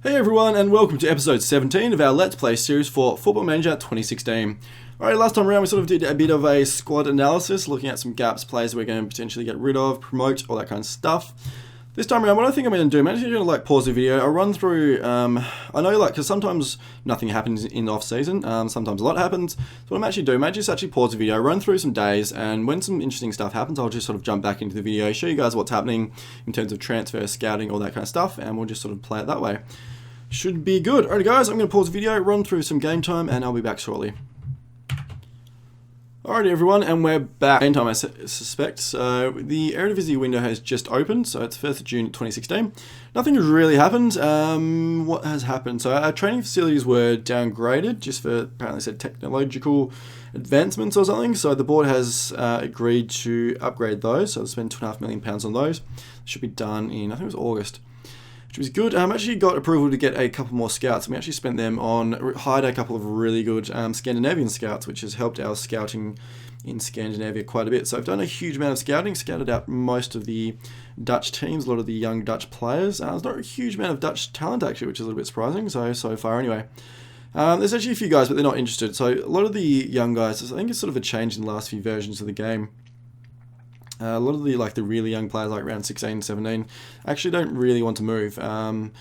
Hey everyone, and welcome to episode 17 of our Let's Play series for Football Manager 2016. Alright, last time around we sort of did a bit of a squad analysis, looking at some gaps, players we're going to potentially get rid of, promote, all that kind of stuff. This time around, what I think I'm going to do, I'm actually going to pause the video. I'll run through, I know because sometimes nothing happens in the off season, sometimes a lot happens. So what I'm actually doing, I just actually pause the video, run through some days, and when some interesting stuff happens, I'll just sort of jump back into the video, show you guys what's happening in terms of transfer, scouting, all that kind of stuff, and we'll just sort of play it that way. Should be good. Alright guys, I'm going to pause the video, run through some game time, and I'll be back shortly. Alrighty everyone, and we're back. Game time I suspect. So the Eredivisie window has just opened, so it's 1st of June 2016. Nothing has really happened. What has happened? So our training facilities were downgraded, just for apparently said technological advancements or something. So the board has agreed to upgrade those, so they'll spend £2.5 million on those. It should be done in, I think it was August. Which was good. Actually got approval to get a couple more scouts, and we actually spent them on hired a couple of really good Scandinavian scouts, which has helped our scouting in Scandinavia quite a bit. So I've done a huge amount of scouting, scouted out most of the Dutch teams, a lot of the young Dutch players. There's not a huge amount of Dutch talent actually, which is a little bit surprising, so far anyway. There's actually a few guys, but they're not interested. So a lot of the young guys, I think it's sort of a change in the last few versions of the game. A lot of the really young players, like around 16, 17, actually don't really want to move. I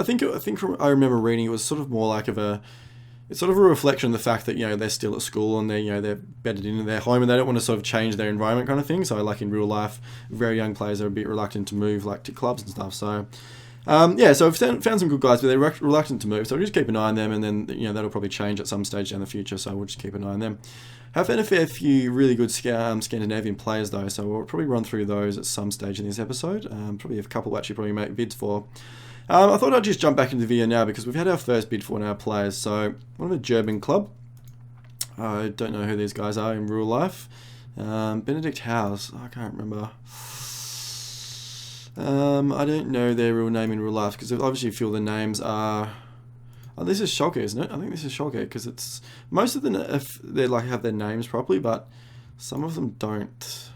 think I remember reading it was sort of more like it's sort of a reflection of the fact that they're still at school and they're bedded into their home and they don't want to sort of change their environment kind of thing. So like in real life, very young players are a bit reluctant to move to clubs and stuff. So so I've found some good guys, but they're reluctant to move. So we'll just keep an eye on them, and then that'll probably change at some stage in the future. So we'll just keep an eye on them. I've found a fair few really good Scandinavian players though, so we'll probably run through those at some stage in this episode. Probably a couple we'll actually probably make bids for. I thought I'd just jump back into the video now because we've had our first bid for one of our players. So one of a German club. I don't know who these guys are in real life. Benedict House. I can't remember. I don't know their real name in real life because obviously a few of the names are. Oh, this is Schalke, isn't it? I think this is Schalke because it's most of them they have their names properly, but some of them don't.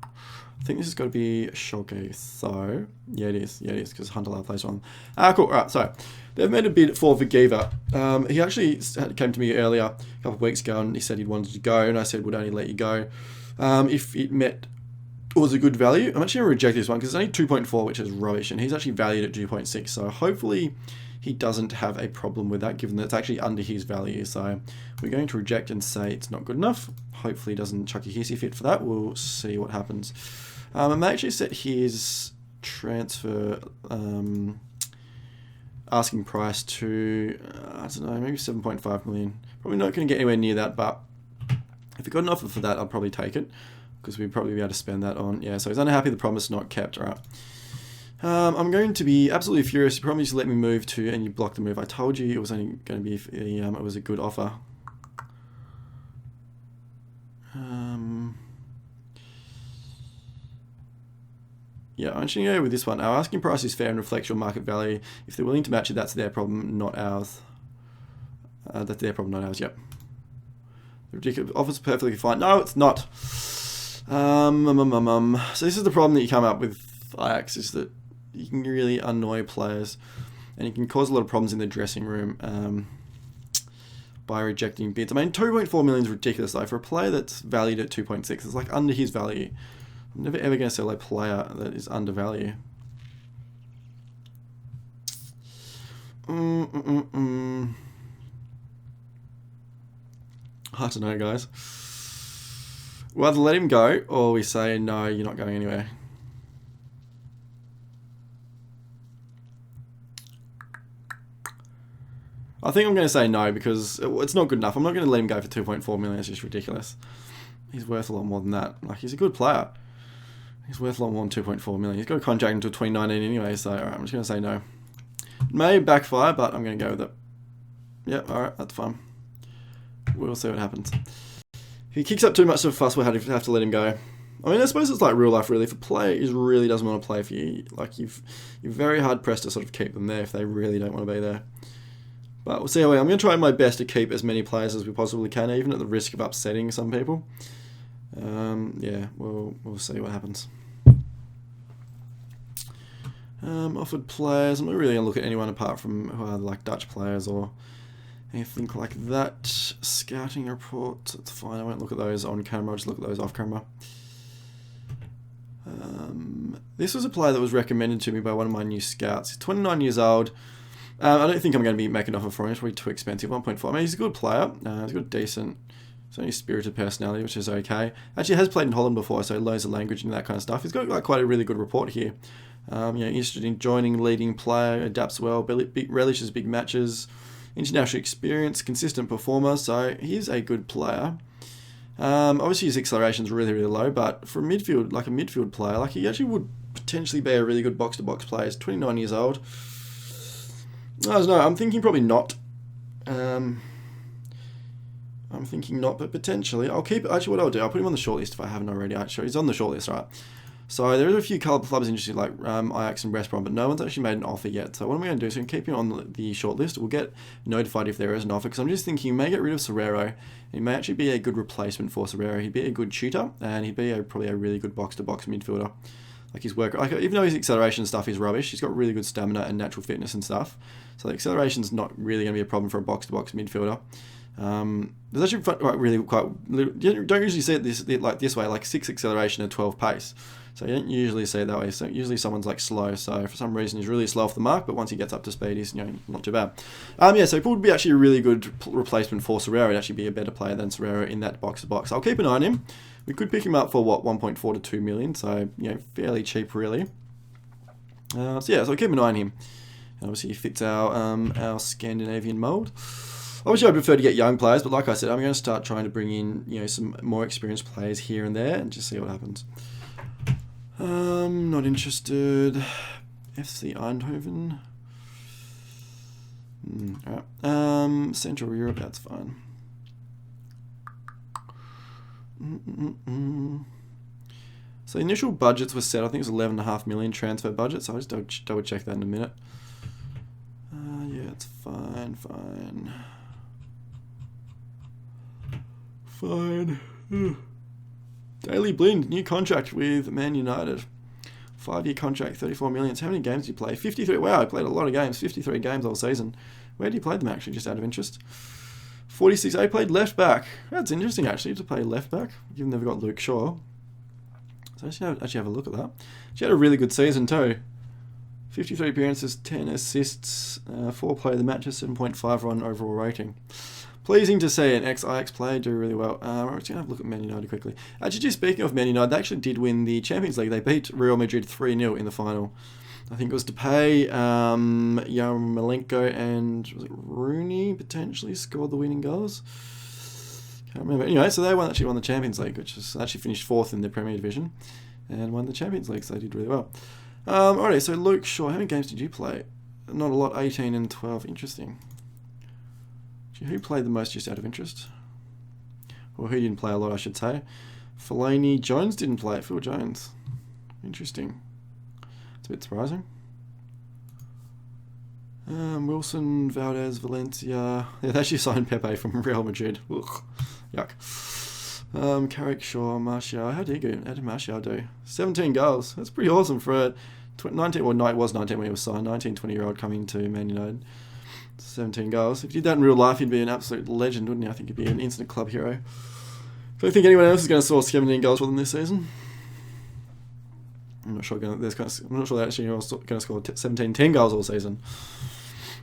I think this has got to be Schalke. So yeah, it is. Yeah, it is because Hunterlove plays on. Cool. All right. So they've made a bid for Vagiva. He actually came to me earlier a couple of weeks ago and he said he wanted to go, and I said would only let you go if it met. Was a good value. I'm actually going to reject this one because it's only 2.4, which is rubbish, and he's actually valued at 2.6. So hopefully he doesn't have a problem with that, given that it's actually under his value. So we're going to reject and say it's not good enough. Hopefully he doesn't chuck a hissy fit for that. We'll see what happens. I may actually set his transfer asking price to, I don't know, maybe 7.5 million. Probably not going to get anywhere near that, but if we got an offer for that, I'll probably take it, because we'd probably be able to spend that on. Yeah, so he's unhappy the promise not kept. All right. I'm going to be absolutely furious. You promised to let me move to, and you blocked the move. I told you it was only going to be if it was a good offer. Yeah, I'm actually going to go with this one. Our asking price is fair and reflects your market value. If they're willing to match it, that's their problem, not ours. That's their problem, not ours. Yep. The ridiculous offer's perfectly fine. No, it's not. So this is the problem that you come up with Ajax, is that you can really annoy players and you can cause a lot of problems in the dressing room by rejecting bids. I mean, 2.4 million is ridiculous though. For a player that's valued at 2.6, it's like under his value. I'm never ever going to sell a player that is under value. I don't know, guys. We'll either let him go, or we say, no, you're not going anywhere. I think I'm going to say no, because it's not good enough. I'm not going to let him go for 2.4 million. It's just ridiculous. He's worth a lot more than that. Like, he's a good player. He's worth a lot more than 2.4 million. He's got a contract until 2019 anyway, so alright, I'm just going to say no. It may backfire, but I'm going to go with it. Yep, alright, that's fine. We'll see what happens. If he kicks up too much of a fuss, we'll have to let him go. I mean, I suppose it's like real life, really. If a player really doesn't want to play for you, like you're very hard pressed to sort of keep them there if they really don't want to be there. But we'll see how I'm going to try my best to keep as many players as we possibly can, even at the risk of upsetting some people. Yeah, we'll see what happens. Offered players. I'm not really going to look at anyone apart from who are like Dutch players or anything like that. Scouting reports, that's fine. I won't look at those on camera. I'll just look at those off camera. This was a player that was recommended to me by one of my new scouts. He's 29 years old. I don't think I'm going to be making an offer for him. It's probably too expensive. 1.4. I mean, he's a good player. He's got a decent, he's only spirited personality, which is okay. Actually, has played in Holland before, so he learns the language and that kind of stuff. He's got like quite a really good report here. Interested in joining, leading player, adapts well, relishes big matches, international experience, consistent performer. So he's a good player. Obviously his acceleration is really, really low, but for midfield, like a midfield player, like he actually would potentially be a really good box-to-box player. He's 29 years old. I don't know. I'm thinking probably not. I'm thinking not, but potentially. I'll keep. Actually, what I'll do, I'll put him on the shortlist if I haven't already. Actually, he's on the shortlist, right? So there are a few clubs interested, like Ajax and West Brom, but no one's actually made an offer yet. So what am I going to do? So I'm keep him on the shortlist. We'll get notified if there is an offer, because I'm just thinking you may get rid of Serrero. He may actually be a good replacement for Serrero. He'd be a good shooter, and he'd be probably a really good box-to-box midfielder. Like his work, like even though his acceleration stuff is rubbish, he's got really good stamina and natural fitness and stuff. So the acceleration's not really going to be a problem for a box-to-box midfielder. There's actually really quite. You don't usually see it this way, like 6 acceleration and 12 pace. So you don't usually see it that way. So usually someone's like slow. So for some reason he's really slow off the mark, but once he gets up to speed, he's not too bad. So he would be actually a really good replacement for Serrero. He'd actually be a better player than Serrero in that box to box. I'll keep an eye on him. We could pick him up for 1.4 to 2 million. So fairly cheap really. So I'll keep an eye on him. And obviously he fits our Scandinavian mold. Obviously, I prefer to get young players, but like I said, I'm going to start trying to bring in, some more experienced players here and there, and just see what happens. Not interested. FC Eindhoven. Alright. Central Europe, that's fine. So initial budgets were set. I think it was 11.5 million transfer budget. So I'll just double check that in a minute. It's fine. Daily Blind, new contract with Man United. 5-year contract, 34 million. How many games did you play? 53. Wow, I played a lot of games. 53 games all season. Where did you play them actually, just out of interest? 46. I played left back. That's interesting actually, to play left back. You've never got Luke Shaw. So actually have a look at that. She had a really good season too. 53 appearances, 10 assists, 4 player of the matches, 7.51 overall rating. Pleasing to see an ex-Ajax player do really well. We're just going to have a look at Man United quickly. Actually, just speaking of Man United, they actually did win the Champions League. They beat Real Madrid 3-0 in the final. I think it was Depay, Yarmolenko, and was it Rooney potentially scored the winning goals? Can't remember. Anyway, so they actually won the Champions League, which is actually finished 4th in the Premier Division, and won the Champions League, so they did really well. Alright, so Luke Shaw, how many games did you play? Not a lot, 18 and 12. Interesting. Who played the most just out of interest? Or who didn't play a lot, I should say. Fellaini. Jones didn't play. Phil Jones. Interesting. It's a bit surprising. Wilson, Valdez, Valencia. Yeah, they actually signed Pepe from Real Madrid. Ugh. Yuck. Carrick, Shaw, Martial. How did Martial do? 17 goals. That's pretty awesome for a 19. Well, no, it was 19 when he was signed. 19, 20-year-old coming to Man United. 17 goals. If you did that in real life, he'd be an absolute legend, wouldn't he? I think he'd be an instant club hero. Do you think anyone else is going to score 17 goals for them this season? I'm not sure. I'm not sure they're actually going to score 10 goals all season.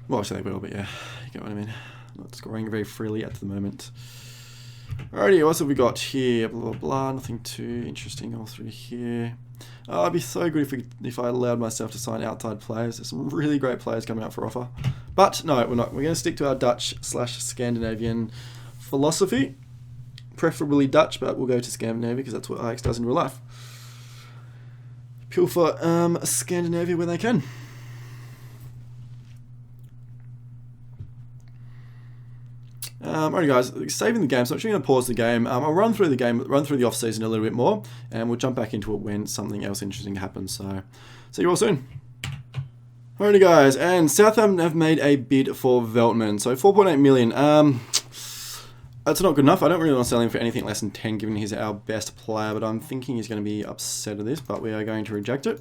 Well, obviously they will, but yeah, you get what I mean. Not scoring very freely at the moment. Alrighty, what have we got here? Blah blah blah. Nothing too interesting all through here. Oh, it'd be so good if I allowed myself to sign outside players. There's some really great players coming out for offer. But no, we're not. We're going to stick to our Dutch/Scandinavian philosophy. Preferably Dutch, but we'll go to Scandinavia because that's what Ajax does in real life. Appeal for Scandinavia when they can. Alright guys, saving the game, so I'm actually going to pause the game. I'll run through the off-season a little bit more, and we'll jump back into it when something else interesting happens. So, see you all soon. Alrighty guys, and Southampton have made a bid for Veltman, so 4.8 million. That's not good enough. I don't really want to sell him for anything less than 10, given he's our best player, but I'm thinking he's going to be upset at this, but we are going to reject it.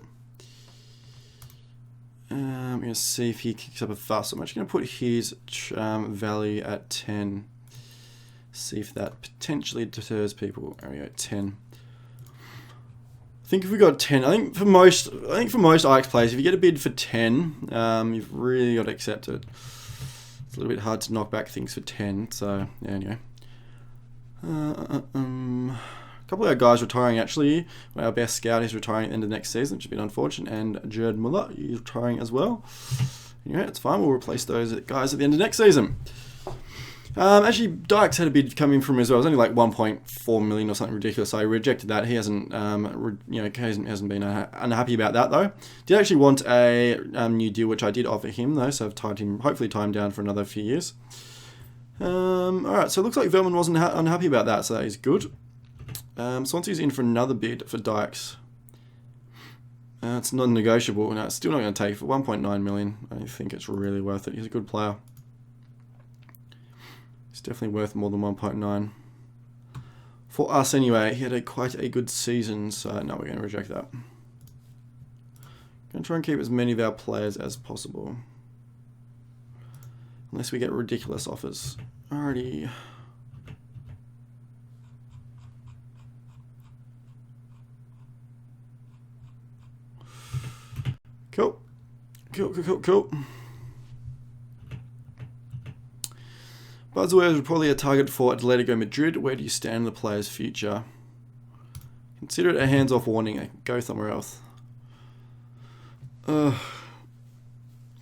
I'm going to see if he kicks up a fuss. I'm actually going to put his value at 10. See if that potentially deters people. There we go, 10. I think if we got 10, I think for most Ajax players, if you get a bid for 10, you've really got to accept it. It's a little bit hard to knock back things for 10. So yeah, anyway. A couple of our guys retiring actually. Our best scout is retiring at the end of the next season, which has been unfortunate, and Jared Muller is retiring as well. Anyway, it's fine. We'll replace those guys at the end of next season. Actually, Dykes had a bid coming from him as well. It was only like 1.4 million or something ridiculous. So I rejected that. He hasn't, hasn't been unhappy about that though. Did actually want a new deal, which I did offer him though. So I've hopefully tied him down for another few years. All right. So it looks like Veltman wasn't unhappy about that. So that is good. Swansea's in for another bid for Dykes. It's non-negotiable. No, it's still not going to take it for 1.9 million. I don't think it's really worth it. He's a good player. It's definitely worth more than 1.9. For us anyway, he had quite a good season, so no, we're going to reject that. Going to try and keep as many of our players as possible. Unless we get ridiculous offers. Alrighty. Cool. Cool. Buzzword is reportedly a target for Atletico Madrid. Where do you stand in the player's future? Consider it a hands-off warning. Go somewhere else. I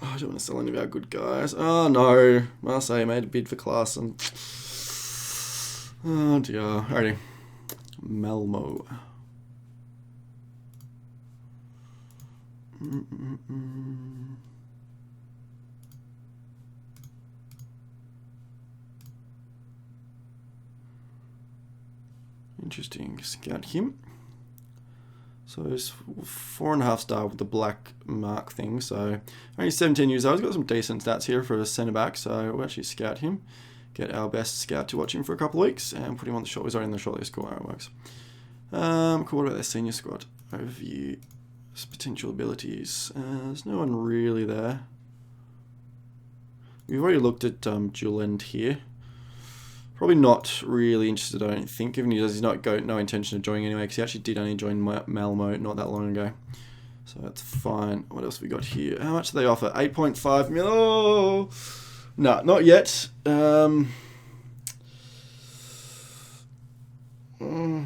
don't want to sell any of our good guys. Oh no. Marseille made a bid for class and... Oh dear. Alrighty. Malmo. Interesting. Scout him. So it's 4.5 star with the black mark thing. So only 17 years old. He's got some decent stats here for a centre back. So we'll actually scout him. Get our best scout to watch him for a couple of weeks and put him on the short. He's already in the shortlist score. How it works. Cool. What about their senior squad? Overview. Potential abilities. There's no one really there. We've already looked at dual end here. Probably not really interested, I don't think, given he's not no intention of joining anyway, because he actually did only join Malmo not that long ago. So that's fine. What else have we got here? How much do they offer? 8.5 mil. Oh! No, not yet. Oh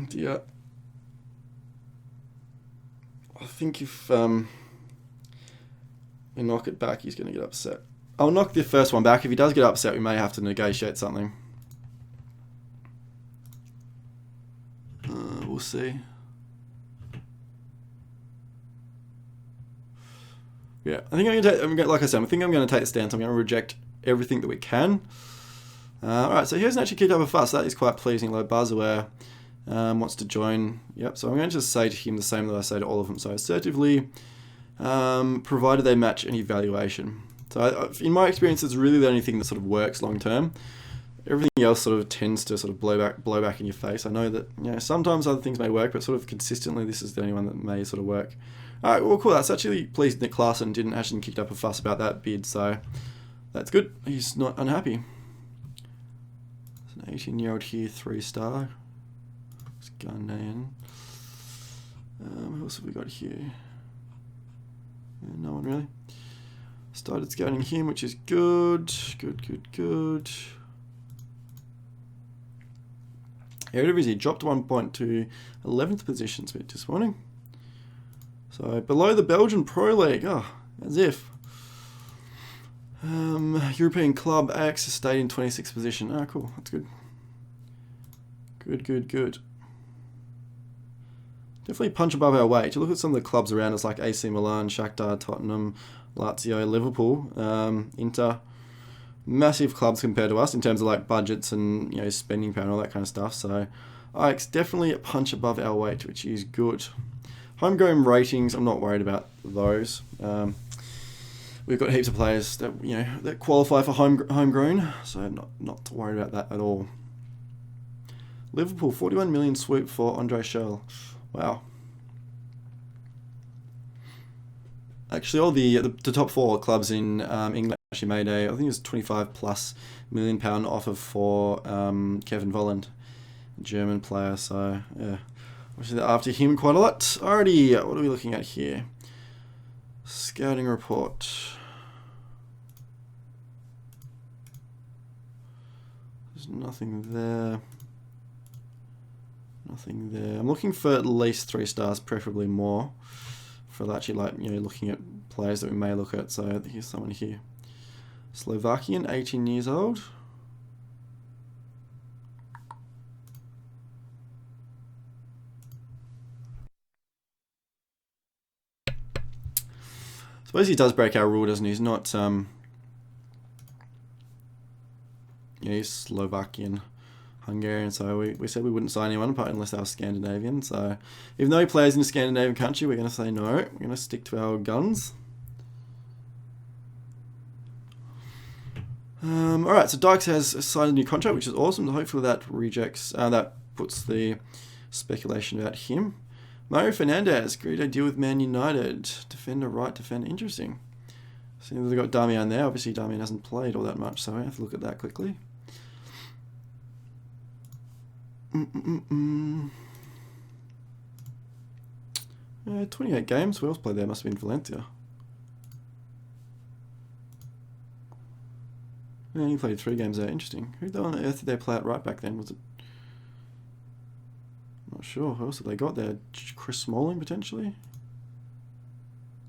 dear. I think if we knock it back, he's going to get upset. I'll knock the first one back. If he does get upset, we may have to negotiate something. We'll see. Yeah, I think I'm going to take, like I said, I think I'm going to take the stance. I'm going to reject everything that we can. Alright, so he hasn't actually kicked up a fuss. That is quite pleasing. Low Buzzware wants to join. Yep, so I'm going to just say to him the same that I say to all of them. So assertively, provided they match any valuation. So in my experience, it's really the only thing that sort of works long term. Everything else sort of tends to sort of blow back in your face. I know that sometimes other things may work, but sort of consistently, this is the only one that may sort of work. All right, well, cool. That's actually pleased Nick Claassen didn't actually kick up a fuss about that bid, so that's good. He's not unhappy. There's an 18-year-old here, 3-star. It's Ghanaian. Who else have we got here? No one really. Started scouting him, which is good. Good. Eredivisie dropped 1 point to 11th position. It's a bit disappointing. So below the Belgian Pro League. Oh, as if. European club Ajax stayed in 26th position. Ah, cool. That's good. Good. Definitely punch above our weight. You look at some of the clubs around us like AC Milan, Shakhtar, Tottenham, Lazio, Liverpool, Inter. Massive clubs compared to us in terms of like budgets and spending power and all that kind of stuff. So Ajax definitely a punch above our weight, which is good. Homegrown ratings, I'm not worried about those. We've got heaps of players that that qualify for homegrown, so I'm not too worried about that at all. Liverpool 41 million swoop for Andre Schell. Wow. Actually, all the top 4 clubs in England actually made I think it was £25+ million offer for Kevin Volland, German player. So yeah, obviously they're after him quite a lot. Alrighty, what are we looking at here? Scouting report. There's nothing there. Nothing there. I'm looking for at least 3 stars, preferably more, for actually looking at players that we may look at. So here's someone here. Slovakian, 18 years old. Suppose he does break our rule, doesn't he? He's not he's Slovakian, Hungarian, so we said we wouldn't sign anyone apart unless they were Scandinavian. So even though he plays in a Scandinavian country, we're going to say no. We're going to stick to our guns. Alright, so Dykes has signed a new contract, which is awesome. Hopefully that that puts the speculation about him. Mario Fernandez, great deal with Man United. Defender, right defender. Interesting. So they've got Damian there. Obviously Damian hasn't played all that much, so we have to look at that quickly. Yeah, 28 games. Who else played there? Must have been Valencia. Yeah, he played 3 games there. Interesting. Who on earth did they play at right back then? Was it? I'm not sure. Who else have they got there? Chris Smalling, potentially?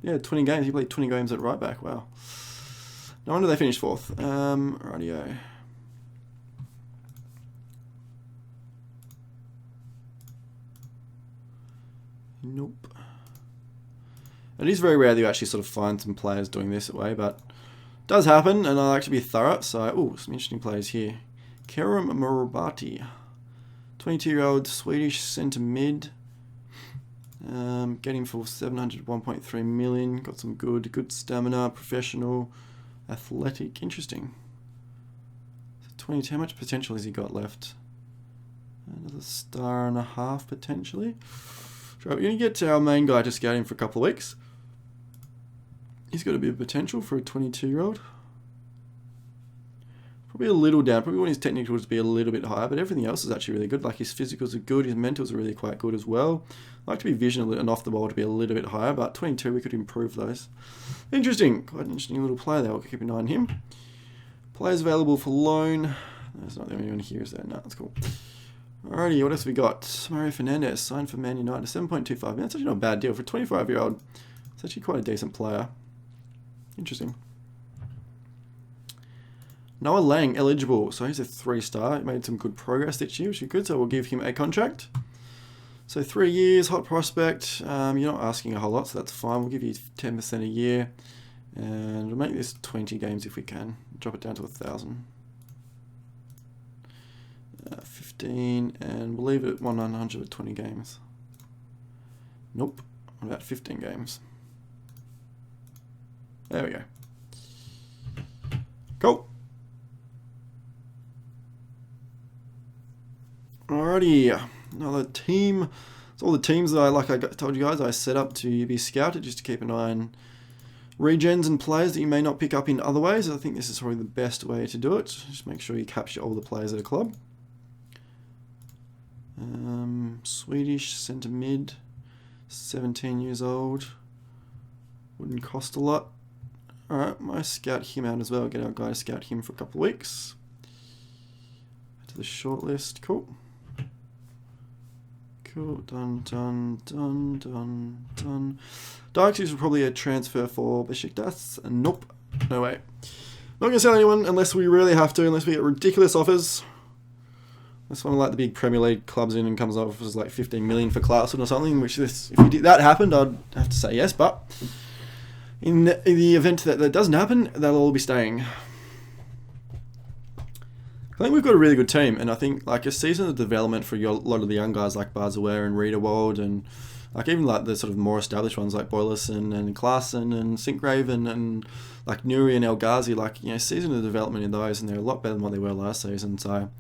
Yeah, 20 games. He played 20 games at right back. Wow. No wonder they finished 4th. Rightio. Nope. It is very rare that you actually sort of find some players doing this way, but it does happen, and I'll actually be thorough. So, some interesting players here. Kerem Morabati, 22-year-old Swedish centre mid. Getting for 701.3 million. Got some good stamina, professional, athletic. Interesting. So 22. How much potential has he got left? Another 1.5 potentially. So we're going to get our main guy to scout him for a couple of weeks. He's got a bit of potential for a 22-year-old. Probably a little down. Probably want his technicals to be a little bit higher, but everything else is actually really good. Like his physicals are good, his mentals are really quite good as well. I like to be vision and off the ball to be a little bit higher, but 22 we could improve those. Interesting. Quite an interesting little player there. We'll keep an eye on him. Players available for loan. There's not the only one here, is there? No, that's cool. Alrighty, what else have we got? Mario Fernandez signed for Man United, 7.25 million. That's actually not a bad deal for a 25-year-old. It's actually quite a decent player. Interesting. Noah Lang, eligible. So he's a 3-star. He made some good progress this year, which is good. So we'll give him a contract. So 3 years, hot prospect. You're not asking a whole lot, so that's fine. We'll give you 10% a year. And we'll make this 20 games if we can. Drop it down to 1,000. 15, and we'll leave it at 1,900 at 20 games. Nope. What about 15 games? There we go. Cool. Alrighty, another team. So all the teams that I told you guys, I set up to be scouted just to keep an eye on regens and players that you may not pick up in other ways. I think this is probably the best way to do it. Just make sure you capture all the players at a club. Swedish centre mid, 17 years old. Wouldn't cost a lot. Alright, might scout him out as well. Get our guy to scout him for a couple of weeks. To the shortlist. Cool. Cool. Done. Dykes is probably a transfer for Besiktas. Nope. No way. Not going to sell anyone unless we really have to, unless we get ridiculous offers. That's one of like the big Premier League clubs in and comes off as like 15 million for Clarkson or something, which if that happened, I'd have to say yes, but in the event that doesn't happen, they'll all be staying. I think we've got a really good team, and I think like a season of development for a lot of the young guys like Barzaware and Riederwald, and like even like the sort of more established ones like Boylerson and Klaassen and Sinkgraven and like Nuri and El Ghazi, like, you know, season of development in those, and they're a lot better than what they were last season. So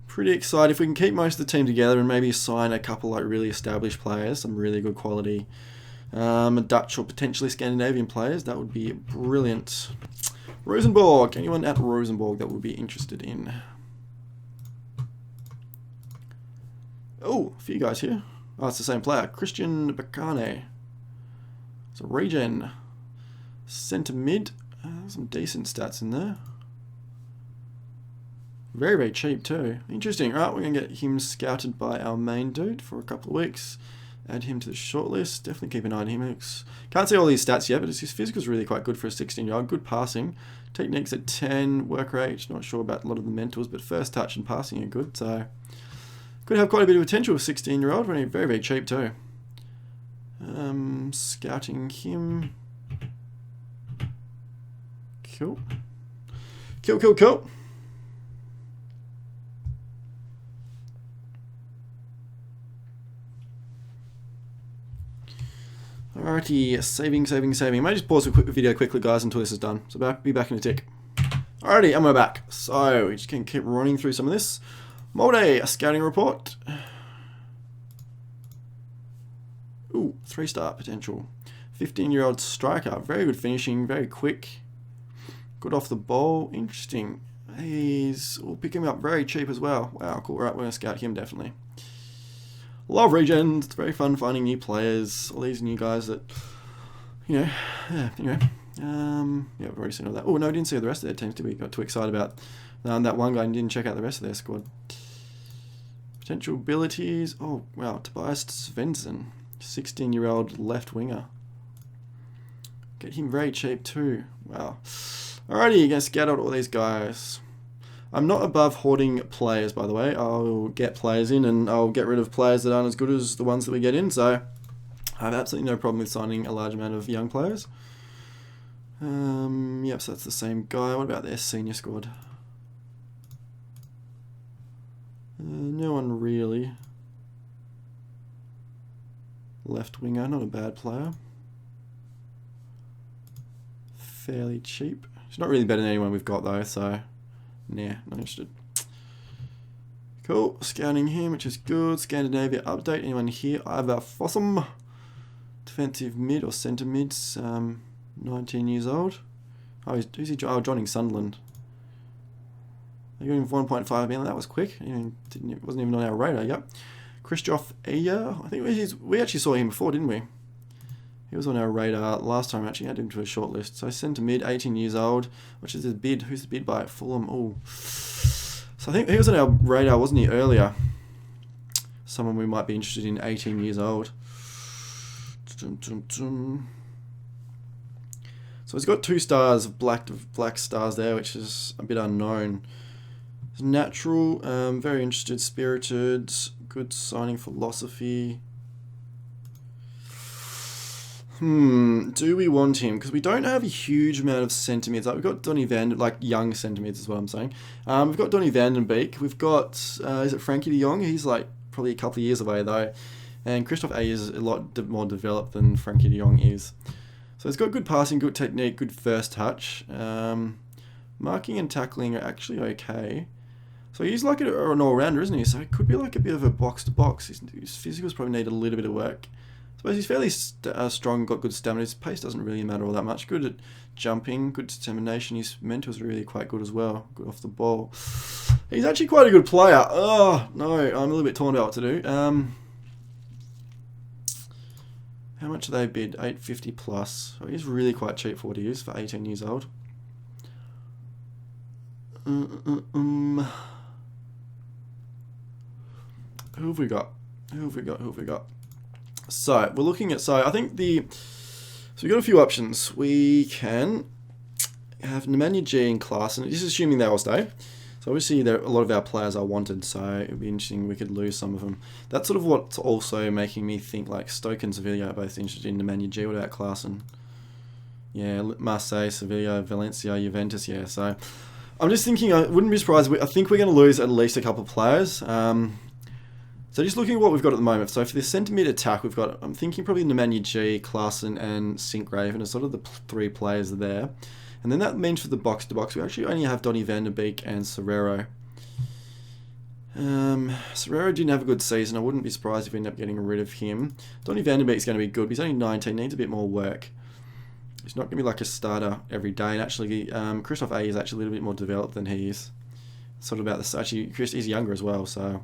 pretty excited if we can keep most of the team together and maybe sign a couple like really established players, some really good quality Dutch or potentially Scandinavian players. That would be brilliant. Rosenborg. Anyone at Rosenborg that would be interested in? Oh, a few guys here. Oh, it's the same player. Christian Bakane. It's a regen. Centre mid. Some decent stats in there. Very, very cheap too. Interesting. Right, we're going to get him scouted by our main dude for a couple of weeks. Add him to the shortlist. Definitely keep an eye on him. Can't see all these stats yet, but his physical is really quite good for a 16-year-old. Good passing. Techniques at 10. Work rate. Not sure about a lot of the mentals, but first touch and passing are good. So could have quite a bit of potential with 16-year-old. Very, very, very cheap too. Scouting him. Cool. Cool. Alrighty, saving. I might just pause the video quickly, guys, until this is done. So be back in a tick. Alrighty, and we're back. So we just can keep running through some of this. Molde, a scouting report. Ooh, 3-star potential. 15-year-old striker, very good finishing, very quick. Good off the ball, interesting. We'll pick him up very cheap as well. Wow, cool. Right, we're going to scout him definitely. Love regions. It's very fun finding new players. All these new guys that, yeah, anyway. Yeah, I've already seen all that. Oh, no, I didn't see the rest of their teams. Got too excited about that one guy and didn't check out the rest of their squad. Potential abilities. Oh, wow. Tobias Svensson, 16-year-old left winger. Get him very cheap too. Wow. Alrighty, you're going to scout out all these guys. I'm not above hoarding players, by the way. I'll get players in and I'll get rid of players that aren't as good as the ones that we get in. So I have absolutely no problem with signing a large amount of young players. Yep, so that's the same guy. What about their senior squad? No one really. Left winger, not a bad player. Fairly cheap. He's not really better than anyone we've got though, so nah, not interested. Cool, scouting him, which is good. Scandinavia update. Anyone here? Ivar Fossum, defensive mid or centre mids. 19 years old. Oh, who's he? Oh, joining Sunderland. They're going 1.5 million. That was quick. Wasn't even on our radar. Yep. Christoph Eyer. I think we actually saw him before, didn't we? He was on our radar last time. Actually, added him to a short list. So centre mid, 18 years old. Which is the bid? Who's the bid by? Fulham. Oh, so I think he was on our radar, wasn't he, earlier? Someone we might be interested in, 18 years old. So he's got 2 stars of black stars there, which is a bit unknown. He's natural, very interested, spirited, good signing philosophy. Do we want him? Because we don't have a huge amount of centre mids. Like we've got Donny like young centre mids is what I'm saying. We've got Donny van den Beek. We've got, is it Frankie de Jong? He's like probably a couple of years away though. And Christoph A is a lot more developed than Frankie de Jong is. So he's got good passing, good technique, good first touch. Marking and tackling are actually okay. So he's like an all-rounder, isn't he? So it could be like a bit of a box-to-box. His physicals probably need a little bit of work. I suppose he's fairly strong, got good stamina. His pace doesn't really matter all that much. Good at jumping, good determination. His mentals are really quite good as well. Good off the ball. He's actually quite a good player. Oh, no, I'm a little bit torn about what to do. How much do they bid? 850 plus. So he's really quite cheap for what he is for 18 years old. Who have we got? Who have we got? So we're looking at, so we've got a few options. We can have Nemanja G and Klaassen, just assuming they all stay. So obviously a lot of our players are wanted, so it would be interesting we could lose some of them. That's sort of what's also making me think like Stoke and Sevilla are both interested in Nemanja G. What about Klaassen? Yeah, Marseille, Sevilla, Valencia, Juventus, yeah. So I'm just thinking, I wouldn't be surprised. I think we're going to lose at least a couple of players. So just looking at what we've got at the moment. So for the centre mid attack, we've got, I'm thinking probably Nemanja G, Klaassen and Sinkgraven are sort of the 3 players there. And then that means for the box-to-box, we actually only have Donny van den Beek and Serrero. Serrero didn't have a good season. I wouldn't be surprised if we end up getting rid of him. Donny van der Beek's going to be good, but he's only 19, needs a bit more work. He's not going to be like a starter every day. And actually, Christoph A is actually a little bit more developed than he is. Sort of about this. Actually, Chris is younger as well, so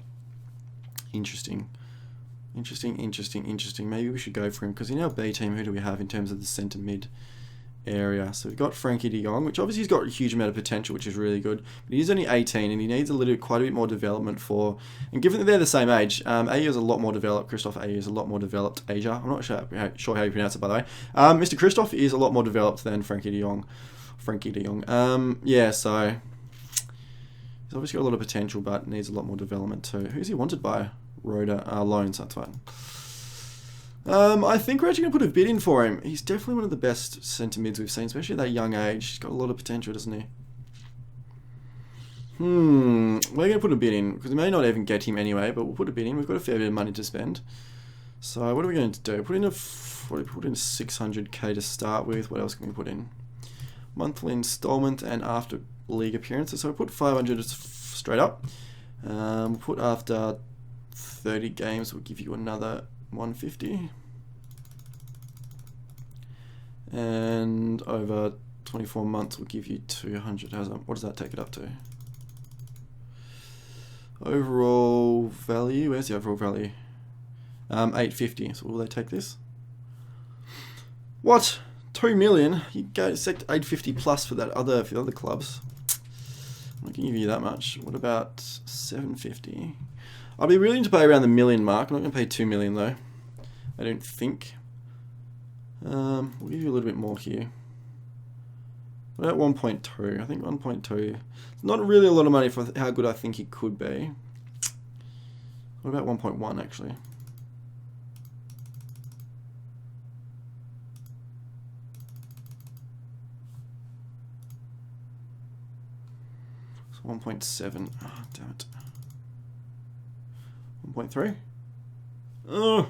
interesting. Interesting. Maybe we should go for him, because in our B team, who do we have in terms of the centre mid area? So we've got Frankie de Jong, which obviously he's got a huge amount of potential, which is really good, but he's only 18 and he needs quite a bit more development for, and given that they're the same age, Aja is a lot more developed. Christoph Aja is a lot more developed. Aja, I'm not sure how you pronounce it, by the way. Mr. Christoph is a lot more developed than Frankie de Jong. Yeah, so he's obviously got a lot of potential, but needs a lot more development too. Who's he wanted by? Rhoda loans, that's fine. I think we're actually going to put a bid in for him. He's definitely one of the best centre mids we've seen, especially at that young age. He's got a lot of potential, doesn't he? We're going to put a bid in, because we may not even get him anyway, but we'll put a bid in. We've got a fair bit of money to spend. So what are we going to do? Put in 600k to start with. What else can we put in? Monthly instalment and after league appearances. So we put 500 straight up. We'll put after 30 games, we'll give you another 150. And over 24 months, we'll give you 200. What does that take it up to? Overall value, where's the overall value? 850. So will they take this? What? 2 million? You go set 850 plus for the other clubs. I'm not gonna give you that much. What about 750? I'll be willing to pay around the million mark. I'm not going to pay 2 million though. I don't think. We'll give you a little bit more here. What about 1.2? I think 1.2. It's not really a lot of money for how good I think he could be. What about 1.1 actually? So 1.7. Oh, damn it. 1.3. Oh,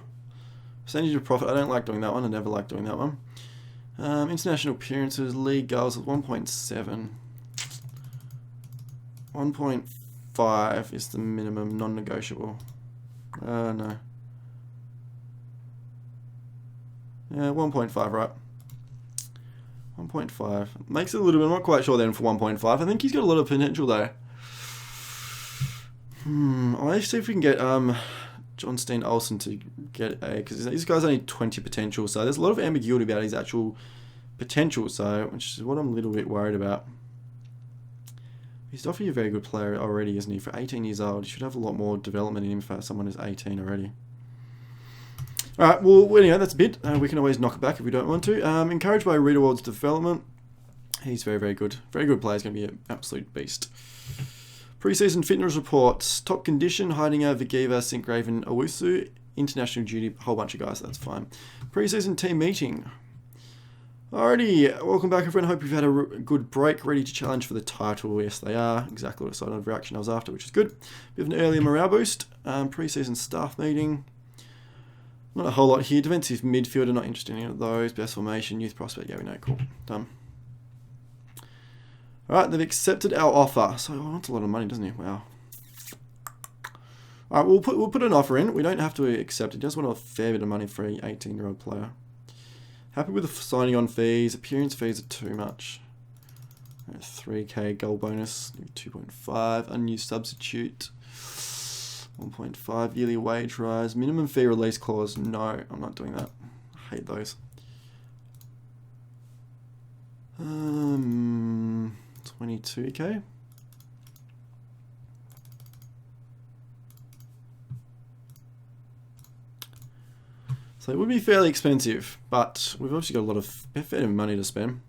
percentage of profit. I don't like doing that one. I never like doing that one. International appearances, league goals at 1.7. 1.5 is the minimum, non-negotiable. No. Yeah, 1.5, right? 1.5 makes it a little bit. I'm not quite sure then for 1.5. I think he's got a lot of potential though. I'll see if we can get John Steen Olsen to get a, because this guy's only 20 potential, so there's a lot of ambiguity about his actual potential, so which is what I'm a little bit worried about. He's definitely a very good player already, isn't he? For 18 years old, he should have a lot more development in him for someone who's 18 already. Alright, well, anyway, that's a bit. We can always knock it back if we don't want to. Encouraged by Rita Ward's development. He's very, very good. Very good player. He's going to be an absolute beast. Pre-season fitness reports. Top condition, Heidinger, Vigiva, Sinkgraven, Owusu. International duty, a whole bunch of guys, that's fine. Pre-season team meeting. Alrighty, welcome back everyone. Hope you've had a good break, ready to challenge for the title. Yes, they are. Exactly what sort of reaction I was after, which is good. Bit of an early morale boost. Pre-season staff meeting. Not a whole lot here. Defensive midfielder, not interested in any of those. Best formation, youth prospect, yeah, we know, cool. Done. Alright, they've accepted our offer. So, oh, that's a lot of money, doesn't it? Wow. Alright, we'll put an offer in. We don't have to accept it. Just want a fair bit of money for an 18-year-old player. Happy with the signing on fees. Appearance fees are too much. 3k goal bonus, 2.5. Unused substitute. 1.5 yearly wage rise. Minimum fee release clause. No, I'm not doing that. I hate those. 22k. So it would be fairly expensive, but we've obviously got a lot of fair bit of money to spend.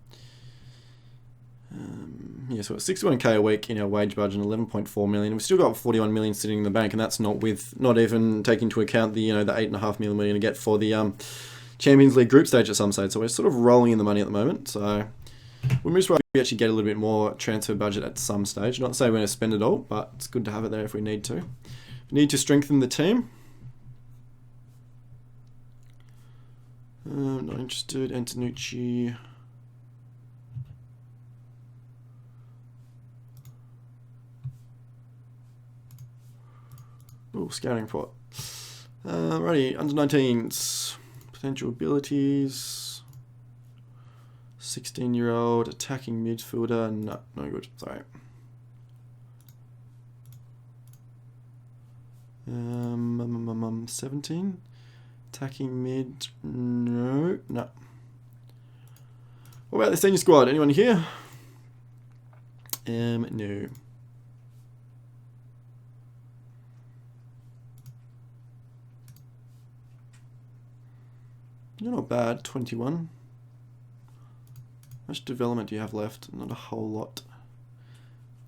Yeah, so it's 61k a week in our wage budget, 11.4 million. We've still got 41 million sitting in the bank, and that's not even taking into account the the 8.5 million we're going to get for the Champions League group stage at some stage. So we're sort of rolling in the money at the moment. So we're just right. We actually get a little bit more transfer budget at some stage. Not to say we're going to spend it all, but it's good to have it there if we need to. We need to strengthen the team. Not interested. Antonucci. Oh, scouting report. Righty, under 19s. Potential abilities. 16-year-old attacking midfielder. No good. Sorry. 17. Attacking mid. No. What about the senior squad? Anyone here? No. You're not bad, 21. How much development do you have left? Not a whole lot.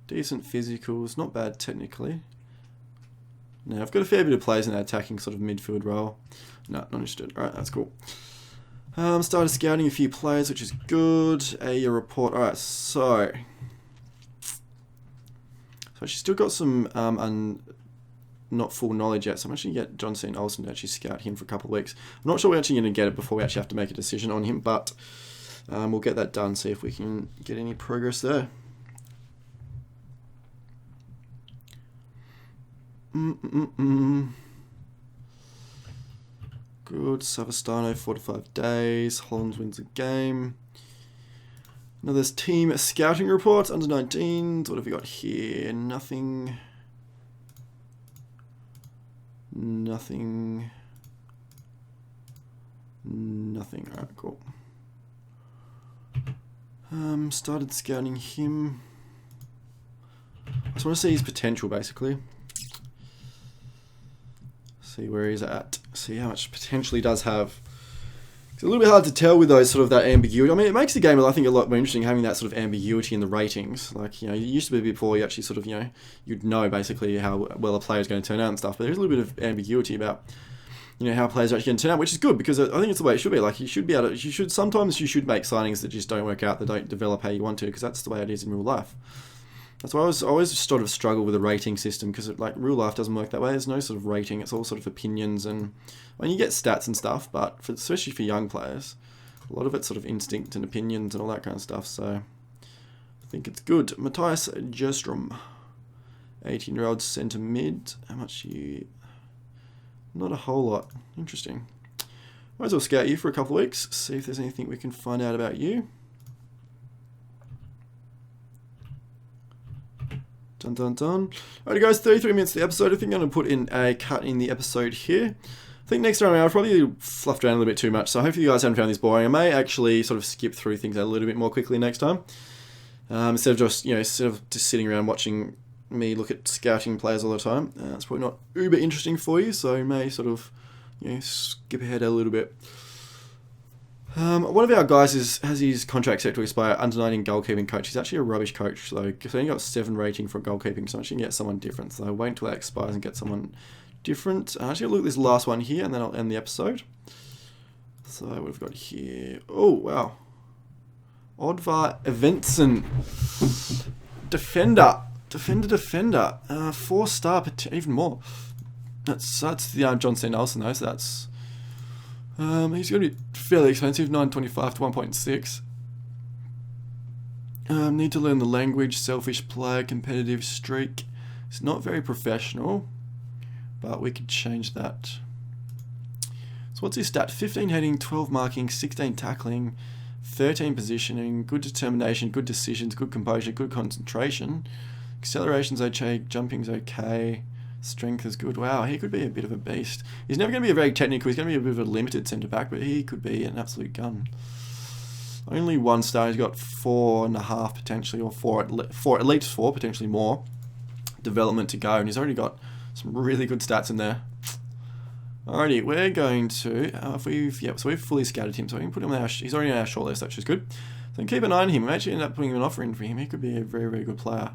Decent physicals, not bad technically. No, I've got a fair bit of players in that attacking sort of midfield role. No, not interested. Alright, that's cool. Started scouting a few players, which is good. A report. Alright, so she's still got some not full knowledge yet, so I'm actually going to get John St. Olsen to actually scout him for a couple of weeks. I'm not sure we're actually going to get it before we actually have to make a decision on him, but we'll get that done, see if we can get any progress there. Good. Savastano, 4 to 5 days. Hollands wins the game. Now there's team scouting reports, under 19s. What have we got here? Nothing. Alright, cool. Started scouting him. I just want to see his potential, basically. See where he's at. See how much potential he does have. It's a little bit hard to tell with those sort of that ambiguity. I mean, it makes the game, I think, a lot more interesting having that sort of ambiguity in the ratings. Like, you know, it used to be before you actually sort of, you know, you'd know basically how well a player is going to turn out and stuff. But there's a little bit of ambiguity about, you know, how players are actually going to turn out, which is good because I think it's the way it should be. Like, you should be able to, sometimes you should make signings that just don't work out, that don't develop how you want to, because that's the way it is in real life. That's why I always sort of struggle with the rating system, because like real life doesn't work that way. There's no sort of rating. It's all sort of opinions, and I mean, you get stats and stuff, but especially for young players, a lot of it's sort of instinct and opinions and all that kind of stuff. So I think it's good. Matthias Jerstrom, 18-year-old centre mid. How much you? Not a whole lot. Interesting. Might as well scout you for a couple of weeks. See if there's anything we can find out about you. Dun dun dun. Alright guys, 33 minutes to the episode. I think I'm going to put in a cut in the episode here. I think next time I'll probably fluffed around a little bit too much, so hopefully you guys haven't found this boring. I may actually sort of skip through things a little bit more quickly next time. Instead of just sitting around watching me look at scouting players all the time. It's probably not uber interesting for you, so you may sort of, you know, skip ahead a little bit. One of our guys has his contract set to expire, under 19 goalkeeping coach. He's actually a rubbish coach, so he only got 7 rating for goalkeeping, so I'm actually going to get someone different. So I'll wait until that expires and get someone different. I'm actually going to look at this last one here, and then I'll end the episode. So what have we got here? Oh, wow. Oddvar Eventson. Defender. 4-star, even more. That's the John St. Olsen though, so that's... he's going to be fairly expensive, 9.25 to 1.6. Need to learn the language, selfish player, competitive streak. It's not very professional, but we could change that. So what's his stat? 15 heading, 12 marking, 16 tackling, 13 positioning, good determination, good decisions, good composure, good concentration. Acceleration's okay, jumping's okay. Strength is good. Wow, he could be a bit of a beast. He's never going to be a very technical. He's going to be a bit of a limited centre-back, but he could be an absolute gun. Only 1 star. He's got 4.5 potentially, or 4 at least 4, potentially more, development to go, and he's already got some really good stats in there. Alrighty, we're going to, so we've fully scouted him, so we can put him on he's already on our shortlist, which is good. So keep an eye on him. We may actually end up putting an offer in for him. He could be a very, very good player.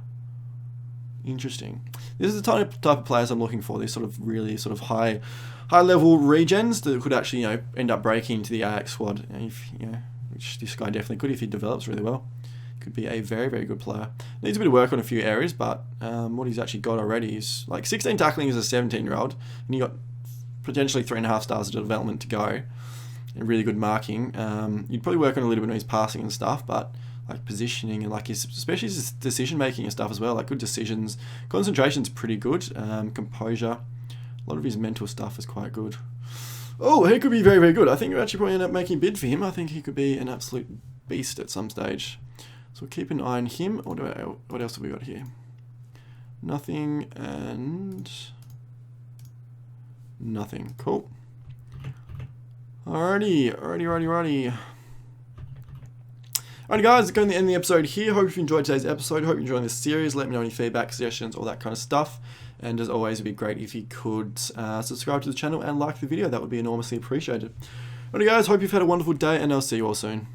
Interesting. This is the type of players I'm looking for. These sort of really sort of high level regens that could actually, you know, end up breaking into the Ajax squad. If, you know, which this guy definitely could if he develops really well. Could be a very, very good player. Needs a bit of work on a few areas, but what he's actually got already is like 16 tackling as a 17-year-old, and you got potentially 3.5 stars of development to go, and really good marking. You'd probably work on a little bit on his passing and stuff, but like positioning and like especially his decision making and stuff as well, like good decisions. Concentration's pretty good. Composure, A lot of his mental stuff is quite good. Oh, he could be very, very good. I think we'll actually probably end up making a bid for him. I think he could be an absolute beast at some stage. So we'll keep an eye on him. What else have we got here? Nothing and nothing. Cool. Alrighty. Alrighty, guys, going to end the episode here. Hope you enjoyed today's episode. Hope you're enjoying this series. Let me know any feedback, suggestions, all that kind of stuff. And as always, it'd be great if you could subscribe to the channel and like the video. That would be enormously appreciated. Alrighty, guys, hope you've had a wonderful day, and I'll see you all soon.